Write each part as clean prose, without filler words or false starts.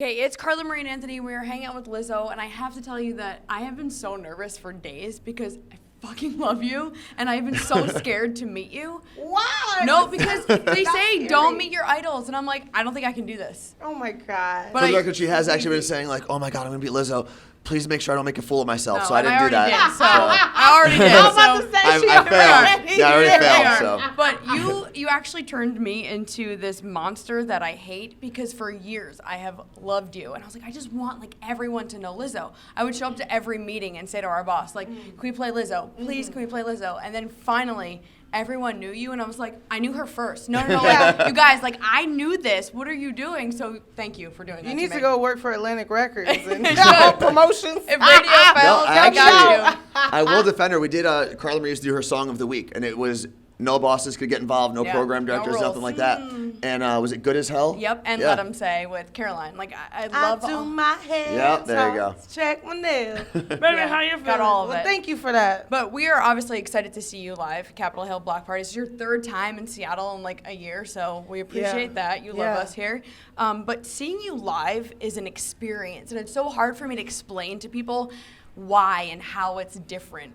Okay, it's Carla Marie and Anthony. We are hanging out with Lizzo, and I have to tell you that I have been so nervous for days because I fucking love you, and I've been so scared to meet you. Why? No, because they say scary. don't meet your idols, and I'm like, I don't think I can do this. Oh my God. But For the record, she has actually been saying like, "Oh my God, I'm gonna beat Lizzo. Please make sure I don't make a fool of myself." So I didn't do that. I already did. I was about So to say she I failed. already Yeah, I already did. failed. So But you actually turned me into this monster that I hate because for years I have loved you, and I was like, I just want like everyone to know Lizzo. I would show up to every meeting and say to our boss, like, can we play Lizzo? Please, can we play Lizzo? And then finally, everyone knew you, and I was like, I knew her first. No, like, you guys, like, I knew this. What are you doing? So thank you for doing that. You need me. to go work for Atlantic Records and should. promotions. If radio fails, I got you. I will defend her. We did Carla Marie used to do her song of the week, and it was no bosses could get involved, no Yeah, program no directors, rules. nothing like that. And was it Good as Hell? Yep, and Yeah. Let 'Em Say with Caroline. Like, I love I do all. my hair. Yep, there you go. Check my nails. Baby, Yeah, how you feeling? got all of Well, it. thank you for that. But we are obviously excited to see you live, Capitol Hill Block Party. It's your third time in Seattle in like a year, so we appreciate that. You love Yeah. us here. But seeing you live is an experience, and it's so hard for me to explain to people why and how it's different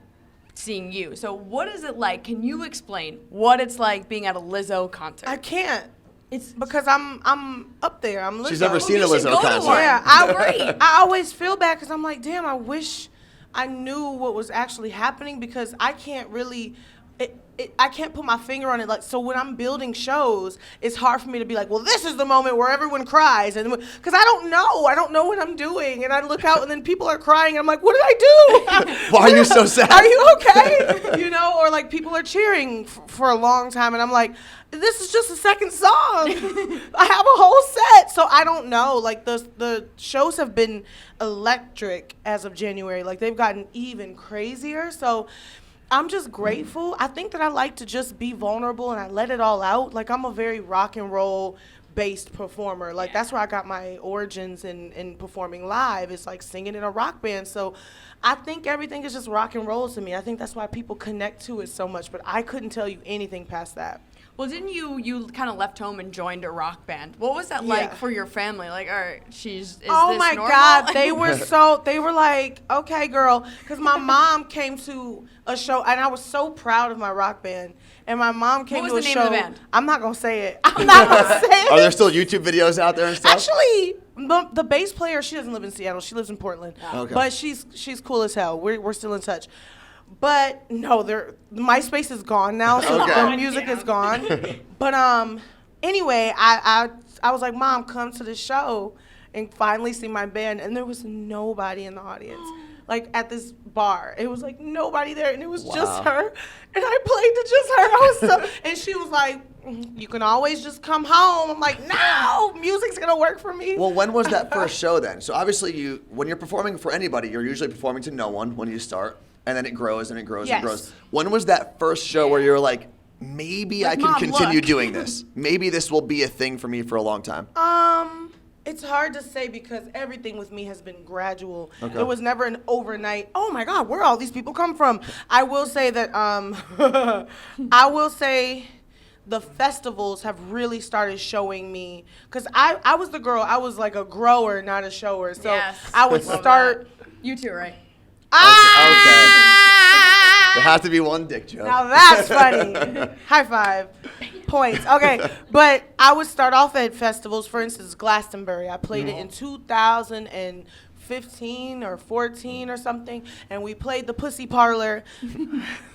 seeing you. So what is it like? Can you explain what it's like being at a Lizzo concert? I can't. It's Because I'm up there. I'm Lizzo. She's never seen a you should Lizzo go to concert. one. Yeah, Great. I always feel bad because I'm like, damn, I wish I knew what was actually happening because I can't really, I can't put my finger on it. Like, so when I'm building shows, it's hard for me to be like, well, this is the moment where everyone cries, and because I don't know what I'm doing, and I look out and then people are crying, and I'm like, what did I do? Why are you so sad? Are you okay? You know, or like people are cheering for a long time, and I'm like, this is just the second song. I have a whole set, so I don't know. Like the shows have been electric as of January. Like they've gotten even crazier. So I'm just grateful. I think that I like to just be vulnerable and I let it all out. Like I'm a very rock and roll based performer. Like that's where I got my origins in performing live. It's like singing in a rock band. So I think everything is just rock and roll to me. I think that's why people connect to it so much, but I couldn't tell you anything past that. Well, didn't you kind of left home and joined a rock band? What was that like for your family? Like, all right, is Oh this my normal? God, they were like, okay, girl, because my mom came to a show, and I was so proud of my rock band. And my mom came What to a was the show. name of the band? I'm not gonna say it. I'm not gonna say it. Are there still YouTube videos out there and stuff? Actually, the bass player, she doesn't live in Seattle. She lives in Portland. Okay. But she's cool as hell. We're still in touch. But no, MySpace is gone now, so Okay. the music is gone. But anyway, I was like, Mom, come to the show and finally see my band, and there was nobody in the audience. Like at this bar, it was like nobody there, and it was just her. And I played to just her. I was so, and she was like, "You can always just come home." I'm like, "No, music's gonna work for me." Well, when was that first show then? So obviously when you're performing for anybody, you're usually performing to no one when you start, and then it grows and it grows and Yes. it grows. When was that first show where you're like, maybe I can Mom, continue look. doing this? Maybe this will be a thing for me for a long time. It's hard to say because everything with me has been gradual. Okay. There was never an overnight, oh my God, where all these people come from? I will say that, I will say the festivals have really started showing me, because I was the girl, I was like a grower, not a shower. So Yes. I would Love start, You too, right? There has to be one dick joke. now that's funny. High five. Points. Okay. But I would start off at festivals, for instance, Glastonbury. I played it in 2015 or 14 or something, and we played the Pussy Parlor.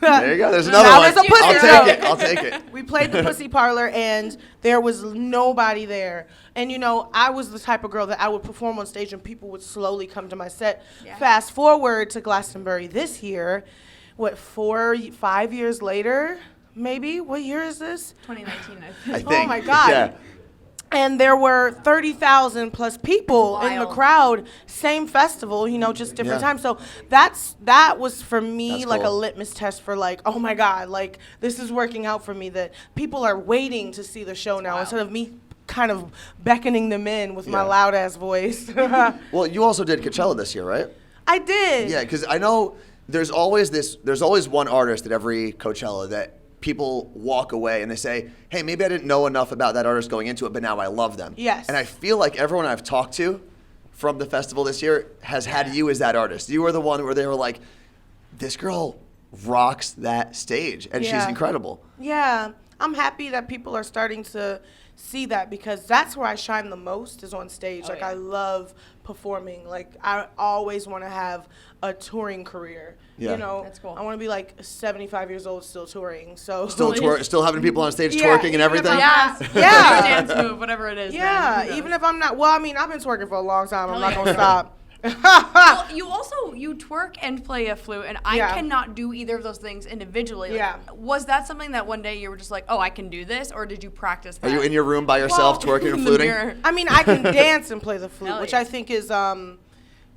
There you go. There's another Now one. there's a pussy I'll joke. take it. I'll take it. We played the Pussy Parlor, and there was nobody there. And, you know, I was the type of girl that I would perform on stage, and people would slowly come to my set. Yeah. Fast forward to Glastonbury this year, 5 years later, maybe? What year is this? 2019, I I think. think. Oh, my God. Yeah. And there were 30,000 plus people in the Wild. crowd, same festival, you know, just different Yeah. times. So that was for me That's like a cool. litmus test for like, oh my God, like this is working out for me, that people are waiting to see the show now Wow. instead of me kind of beckoning them in with my Yeah. loud ass voice. Well, you also did Coachella this year, right? I did. Yeah, because I know there's always one artist at every Coachella that people walk away and they say, hey, maybe I didn't know enough about that artist going into it, but now I love them. Yes. And I feel like everyone I've talked to from the festival this year has had you as that artist. You were the one where they were like, this girl rocks that stage, and she's incredible. Yeah, I'm happy that people are starting to see that, because that's where I shine the most, is on stage. I love performing. Like, I always want to have a touring career. Yeah. You know, That's cool. I want to be like 75 years old still touring. So Still having people on stage twerking and everything. Yes. Yeah. Dance move, whatever it is. Yeah, man. even if I'm not, well, I mean, I've been twerking for a long time. I'm not going to stop. Well, you twerk and play a flute, and I Yeah. cannot do either of those things individually. Like, Yeah. Was that something that one day you were just like, oh, I can do this, or did you practice that? Are you in your room by yourself twerking and in the fluting? mirror? I mean, I can dance and play the flute, Hell which yeah. I think is,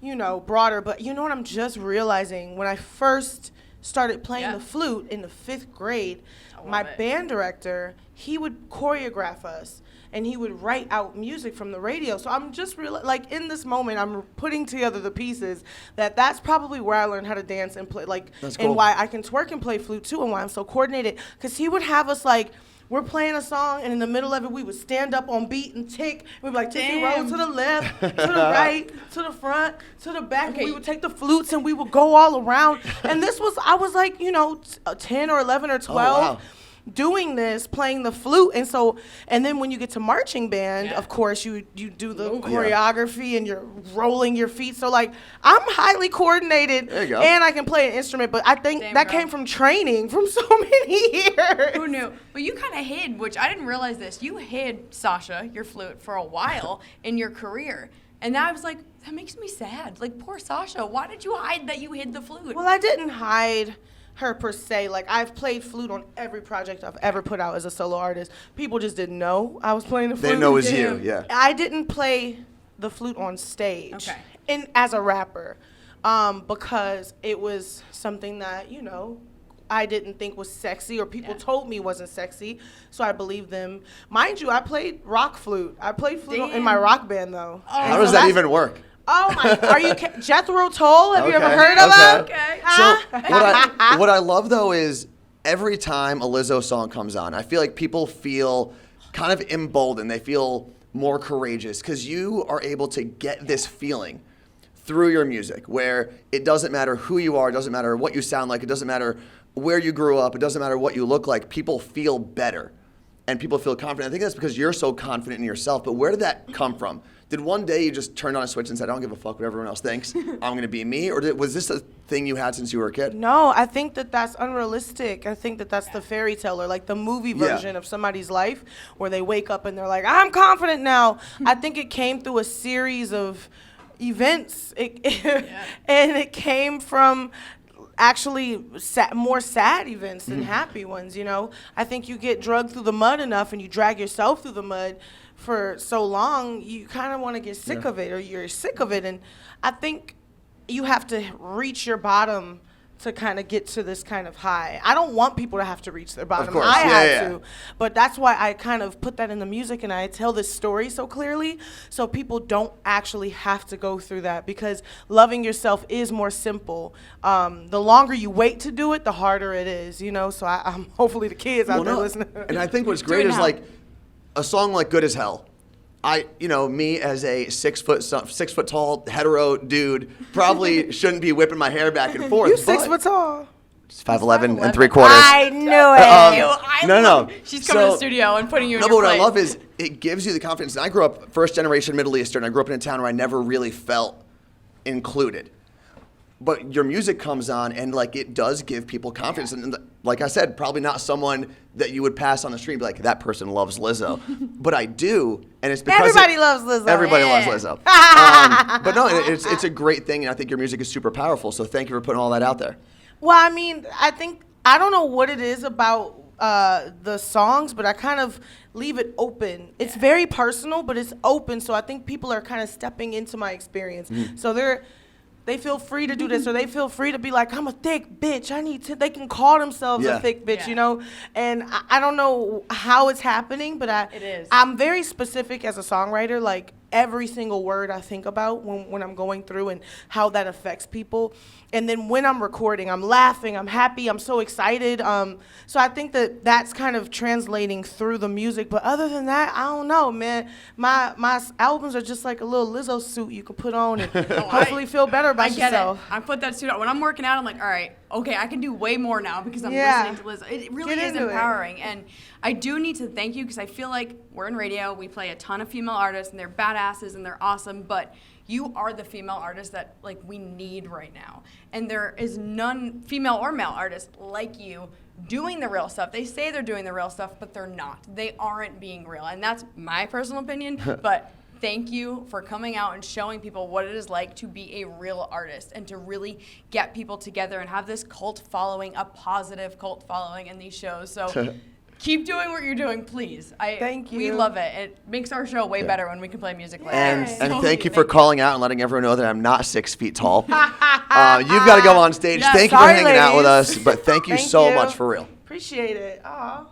you know, broader. But you know what I'm just realizing? When I first started playing the flute in the 5th grade, my it. band director, he would choreograph us, and he would write out music from the radio. So I'm just like, in this moment, I'm putting together the pieces that's probably where I learned how to dance and play, like, That's cool. and why I can twerk and play flute too, and why I'm so coordinated. Because he would have us, like, we're playing a song, and in the middle of it, we would stand up on beat and tick. We'd be like, tick roll to the left, to the right, to the front, to the back. Okay. And we would take the flutes, and we would go all around. And I was like, you know, 10 or 11 or 12. wow. Doing this, playing the flute, and then when you get to marching band, of course you do the choreography and you're rolling your feet. So like, I'm highly coordinated, There you go. and I can play an instrument. But I think Damn, that girl. came from training from so many years. Who knew? Well, you kind of hid, which I didn't realize this. You hid, Sasha, your flute, for a while in your career. And I was like, that makes me sad. Like, poor Sasha. Why did you hide that you hid the flute? Well, I didn't hide her per se. Like, I've played flute on every project I've ever put out as a solo artist. People just didn't know I was playing the flute. They know it's you, yeah. I didn't play the flute on stage as a rapper, because it was something that, you know, I didn't think was sexy, or people told me wasn't sexy, so I believed them. Mind you, I played rock flute. I played flute in my rock band, though. How does that even work? Oh my! Are you Jethro Tull? Have you ever heard of him? Okay. So what I love though is every time a Lizzo song comes on, I feel like people feel kind of emboldened. They feel more courageous because you are able to get this feeling through your music, where it doesn't matter who you are, it doesn't matter what you sound like, it doesn't matter where you grew up, it doesn't matter what you look like. People feel better, and people feel confident. I think that's because you're so confident in yourself. But where did that come from? Did one day you just turn on a switch and said, I don't give a fuck what everyone else thinks, I'm going to be me? Or was this a thing you had since you were a kid? No, I think that's unrealistic. I think that's the fairy tale, or like the movie version of somebody's life where they wake up and they're like, I'm confident now. I think it came through a series of events. And it came from actually more sad events than happy ones, you know? I think you get drugged through the mud enough and you drag yourself through the mud for so long, you kind of want to get sick of it, or you're sick of it. And I think you have to reach your bottom to kind of get to this kind of high. I don't want people to have to reach their bottom. Of course. I had Yeah. to. But that's why I kind of put that in the music, and I tell this story so clearly so people don't actually have to go through that, because loving yourself is more simple. The longer you wait to do it, the harder it is, you know? So I'm hopefully the kids out there listening. And I think what's great is like a song like Good as Hell. Me as a 6 foot tall hetero dude probably shouldn't be whipping my hair back and forth. You 6 foot tall. 5'11" and 3/4. I knew it. No. She's coming to the studio and putting you in No, your but what I place. love is it gives you the confidence. And I grew up first generation Middle Eastern. I grew up in a town where I never really felt included. But your music comes on, and like it does give people confidence. And like I said, probably not someone that you would pass on the street and be like, that person loves Lizzo. But I do, and it's because Everybody loves Lizzo. Everybody loves Lizzo. But no, it's a great thing, and I think your music is super powerful. So thank you for putting all that out there. Well, I mean, I don't know what it is about the songs, but I kind of leave it open. It's very personal, but it's open. So I think people are kind of stepping into my experience. So they feel free to do this, or they feel free to be like, I'm a thick bitch. They can call themselves a thick bitch, you know? And I don't know how it's happening, but It is. I'm very specific as a songwriter. Like, every single word I think about when I'm going through and how that affects people. And then when I'm recording, I'm laughing, I'm happy, I'm so excited. So I think that that's kind of translating through the music. But other than that, I don't know, man. My albums are just like a little Lizzo suit you can put on and hopefully feel better about yourself. I put that suit on. When I'm working out, I'm like, all right, okay, I can do way more now because I'm listening to Lizzo. It really is empowering. And I do need to thank you because I feel like we're in radio. We play a ton of female artists, and they're badasses, and they're awesome. But you are the female artist that like we need right now. And there is none, female or male artist like you, doing the real stuff. They say they're doing the real stuff, but they're not. They aren't being real. And that's my personal opinion. But thank you for coming out and showing people what it is like to be a real artist and to really get people together and have this cult following, a positive cult following in these shows. So keep doing what you're doing, please. Thank you. We love it. It makes our show way better when we can play music like And, that. and thank you for calling out and letting everyone know that I'm not 6 feet tall. You've got to go on stage. Yeah, thank you for sorry, hanging out with ladies. us. But thank you so much for real. Appreciate it. Aw.